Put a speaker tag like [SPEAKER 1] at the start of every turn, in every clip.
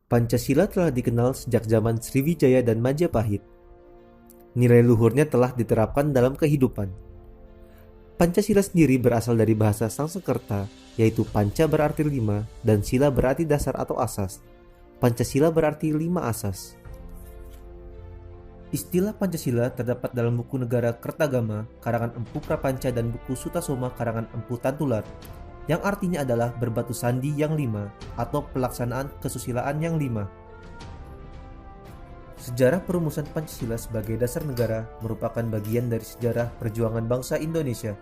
[SPEAKER 1] Pancasila telah dikenal sejak zaman Sriwijaya dan Majapahit. Nilai luhurnya telah diterapkan dalam kehidupan. Pancasila sendiri berasal dari bahasa Sanskerta, yaitu panca berarti 5 dan sila berarti dasar atau asas. Pancasila berarti 5 asas. Istilah Pancasila terdapat dalam buku Negara Kertagama karangan Empu Prapanca dan buku Sutasoma karangan Empu Tantular, yang artinya adalah berbatu sandi yang 5 atau pelaksanaan kesusilaan yang 5. Sejarah perumusan Pancasila sebagai dasar negara merupakan bagian dari sejarah perjuangan bangsa Indonesia.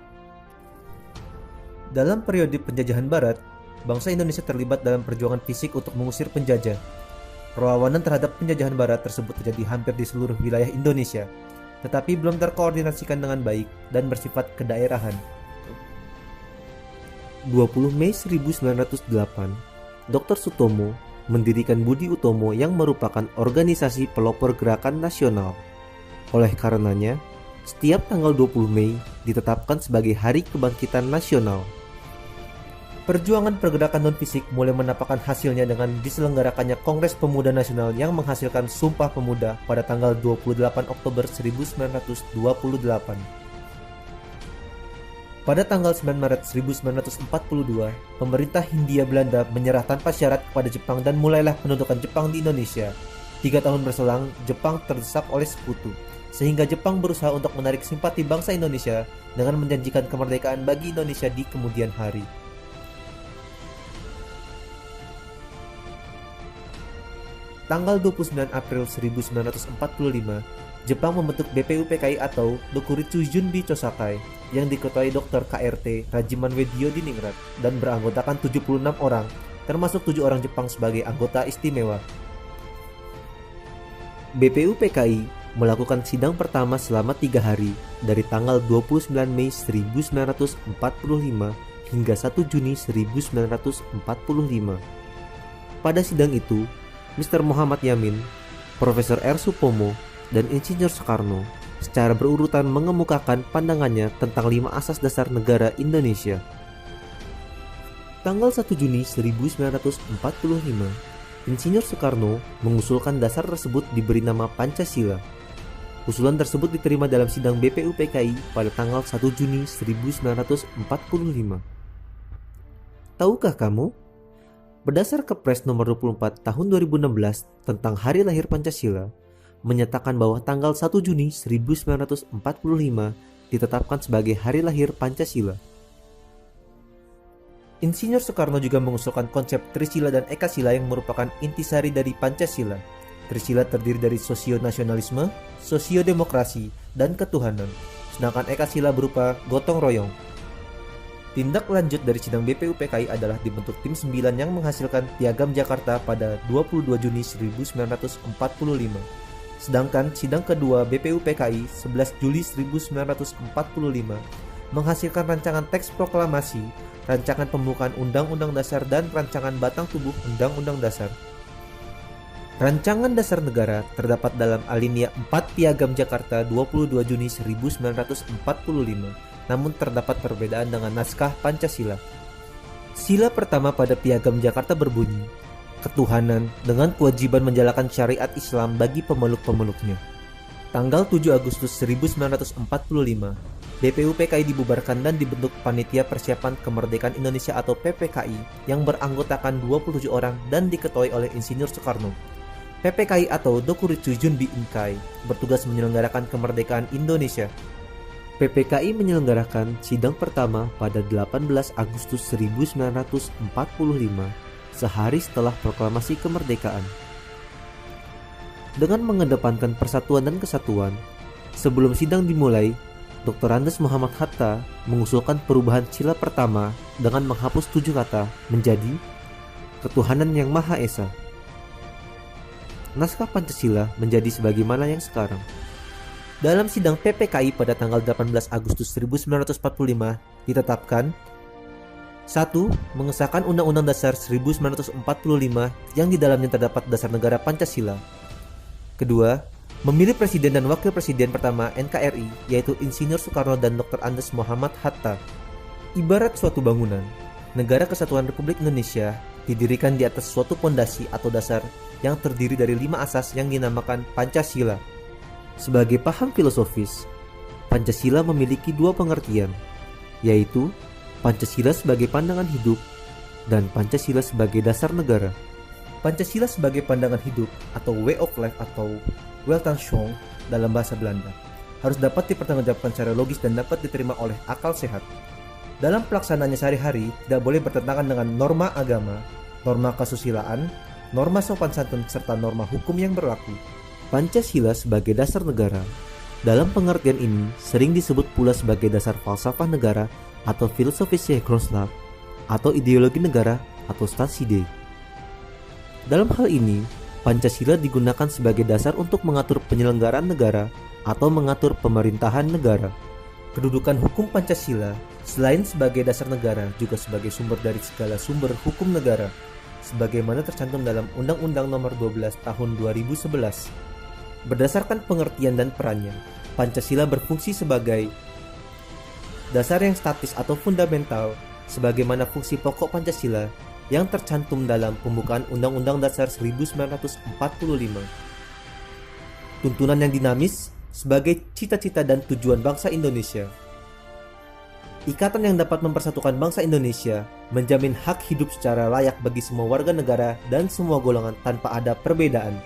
[SPEAKER 1] Dalam periode penjajahan Barat, bangsa Indonesia terlibat dalam perjuangan fisik untuk mengusir penjajah. Perlawanan terhadap penjajahan Barat tersebut terjadi hampir di seluruh wilayah Indonesia, tetapi belum terkoordinasikan dengan baik dan bersifat kedaerahan. 20 Mei 1908, Dr. Sutomo mendirikan Budi Utomo yang merupakan organisasi pelopor gerakan nasional. Oleh karenanya, setiap tanggal 20 Mei ditetapkan sebagai Hari Kebangkitan Nasional. Perjuangan pergerakan non-fisik mulai menampakkan hasilnya dengan diselenggarakannya Kongres Pemuda Nasional yang menghasilkan Sumpah Pemuda pada tanggal 28 Oktober 1928. Pada tanggal 9 Maret 1942, pemerintah Hindia Belanda menyerah tanpa syarat kepada Jepang dan mulailah pendudukan Jepang di Indonesia. 3 tahun berselang, Jepang terdesak oleh sekutu, sehingga Jepang berusaha untuk menarik simpati bangsa Indonesia dengan menjanjikan kemerdekaan bagi Indonesia di kemudian hari. Tanggal 29 April 1945, Jepang membentuk BPUPKI atau Dokuritsu Junbi Chosakai yang diketuai Dr. KRT Rajiman Weddio Diningrat dan beranggotakan 76 orang, termasuk 7 orang Jepang sebagai anggota istimewa. BPUPKI melakukan sidang pertama selama 3 hari dari tanggal 29 Mei 1945 hingga 1 Juni 1945. Pada sidang itu, Mr. Muhammad Yamin, Profesor R. Supomo, dan Insinyur Soekarno secara berurutan mengemukakan pandangannya tentang 5 asas dasar negara Indonesia. Tanggal 1 Juni 1945, Insinyur Soekarno mengusulkan dasar tersebut diberi nama Pancasila. Usulan tersebut diterima dalam sidang BPUPKI pada tanggal 1 Juni 1945. Tahukah kamu? Berdasar Kepres nomor 24 tahun 2016 tentang Hari Lahir Pancasila, menyatakan bahwa tanggal 1 Juni 1945 ditetapkan sebagai Hari Lahir Pancasila. Insinyur Soekarno juga mengusulkan konsep Trisila dan Ekasila yang merupakan intisari dari Pancasila. Trisila terdiri dari sosio-nasionalisme, sosio-demokrasi, dan ketuhanan, sedangkan Ekasila berupa gotong royong. Tindak lanjut dari sidang BPUPKI adalah dibentuk tim 9 yang menghasilkan Piagam Jakarta pada 22 Juni 1945. Sedangkan sidang kedua BPUPKI 11 Juli 1945 menghasilkan rancangan teks proklamasi, rancangan pembukaan Undang-Undang Dasar dan rancangan batang tubuh Undang-Undang Dasar. Rancangan Dasar Negara terdapat dalam alinea 4 Piagam Jakarta 22 Juni 1945, namun terdapat perbedaan dengan naskah Pancasila. Sila pertama pada Piagam Jakarta berbunyi, ketuhanan dengan kewajiban menjalankan syariat Islam bagi pemeluk-pemeluknya. Tanggal 7 Agustus 1945, BPUPKI dibubarkan dan dibentuk Panitia Persiapan Kemerdekaan Indonesia atau PPKI yang beranggotakan 27 orang dan diketuai oleh Insinyur Soekarno. PPKI atau Dokuritsu Junbi Inkai bertugas menyelenggarakan kemerdekaan Indonesia. PPKI menyelenggarakan sidang pertama pada 18 Agustus 1945, sehari setelah proklamasi kemerdekaan. Dengan mengedepankan persatuan dan kesatuan, sebelum sidang dimulai, Dr. Andes Muhammad Hatta mengusulkan perubahan sila pertama dengan menghapus 7 kata menjadi ketuhanan yang Maha Esa. Naskah Pancasila menjadi sebagaimana yang sekarang. Dalam sidang PPKI pada tanggal 18 Agustus 1945 ditetapkan 1. Mengesahkan Undang-Undang Dasar 1945 yang di dalamnya terdapat dasar negara Pancasila. Kedua, memilih Presiden dan Wakil Presiden pertama NKRI yaitu Insinyur Soekarno dan Dr. Andes Muhammad Hatta. Ibarat suatu bangunan, Negara Kesatuan Republik Indonesia didirikan di atas suatu pondasi atau dasar yang terdiri dari 5 asas yang dinamakan Pancasila. Sebagai paham filosofis, Pancasila memiliki 2 pengertian, yaitu Pancasila sebagai pandangan hidup dan Pancasila sebagai dasar negara. Pancasila sebagai pandangan hidup atau way of life atau Weltanschauung dalam bahasa Belanda harus dapat dipertanggungjawabkan secara logis dan dapat diterima oleh akal sehat. Dalam pelaksanaannya sehari-hari tidak boleh bertentangan dengan norma agama, norma kesusilaan, norma sopan santun serta norma hukum yang berlaku. Pancasila sebagai dasar negara dalam pengertian ini sering disebut pula sebagai dasar falsafah negara atau filosofische Grondslag atau ideologi negara atau Staatsidee. Dalam hal ini, Pancasila digunakan sebagai dasar untuk mengatur penyelenggaraan negara atau mengatur pemerintahan negara. Kedudukan hukum Pancasila selain sebagai dasar negara juga sebagai sumber dari segala sumber hukum negara, sebagaimana tercantum dalam Undang-Undang Nomor 12 Tahun 2011. Berdasarkan pengertian dan perannya, Pancasila berfungsi sebagai dasar yang statis atau fundamental, sebagaimana fungsi pokok Pancasila yang tercantum dalam pembukaan Undang-Undang Dasar 1945. Tuntunan yang dinamis sebagai cita-cita dan tujuan bangsa Indonesia. Ikatan yang dapat mempersatukan bangsa Indonesia, menjamin hak hidup secara layak bagi semua warga negara dan semua golongan tanpa ada perbedaan.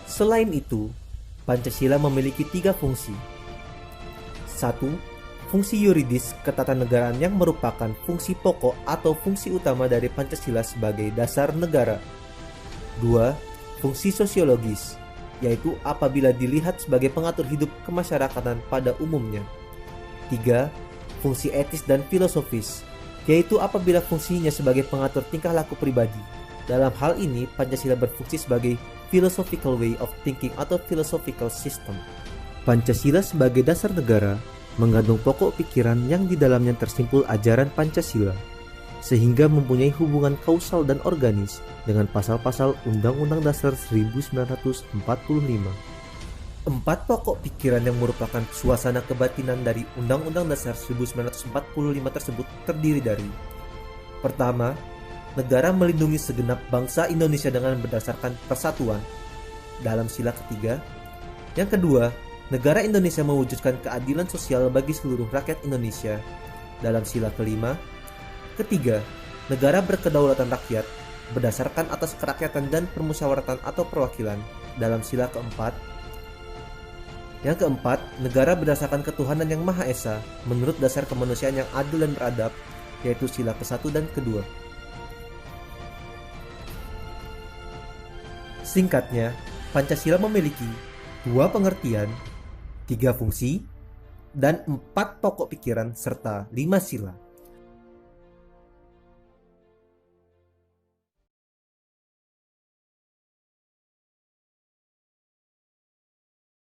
[SPEAKER 1] Selain itu, Pancasila memiliki 3 fungsi. 1. Fungsi yuridis ketatanegaraan yang merupakan fungsi pokok atau fungsi utama dari Pancasila sebagai dasar negara. 2. Fungsi sosiologis, yaitu apabila dilihat sebagai pengatur hidup kemasyarakatan pada umumnya. 3. Fungsi etis dan filosofis, yaitu apabila fungsinya sebagai pengatur tingkah laku pribadi. Dalam hal ini, Pancasila berfungsi sebagai philosophical way of thinking atau philosophical system. Pancasila sebagai dasar negara mengandung pokok pikiran yang di dalamnya tersimpul ajaran Pancasila, sehingga mempunyai hubungan kausal dan organis dengan pasal-pasal Undang-Undang Dasar 1945. 4 pokok pikiran yang merupakan suasana kebatinan dari Undang-Undang Dasar 1945 tersebut terdiri dari: pertama, negara melindungi segenap bangsa Indonesia dengan berdasarkan persatuan dalam sila ketiga. Yang kedua, negara Indonesia mewujudkan keadilan sosial bagi seluruh rakyat Indonesia dalam sila kelima. Ketiga, negara berkedaulatan rakyat berdasarkan atas kerakyatan dan permusyawaratan atau perwakilan dalam sila keempat. Yang keempat, negara berdasarkan ketuhanan yang Maha Esa menurut dasar kemanusiaan yang adil dan beradab, yaitu sila ke-1 dan ke-2. Singkatnya, Pancasila memiliki 2 pengertian, 3 fungsi, dan 4 pokok pikiran serta 5 sila.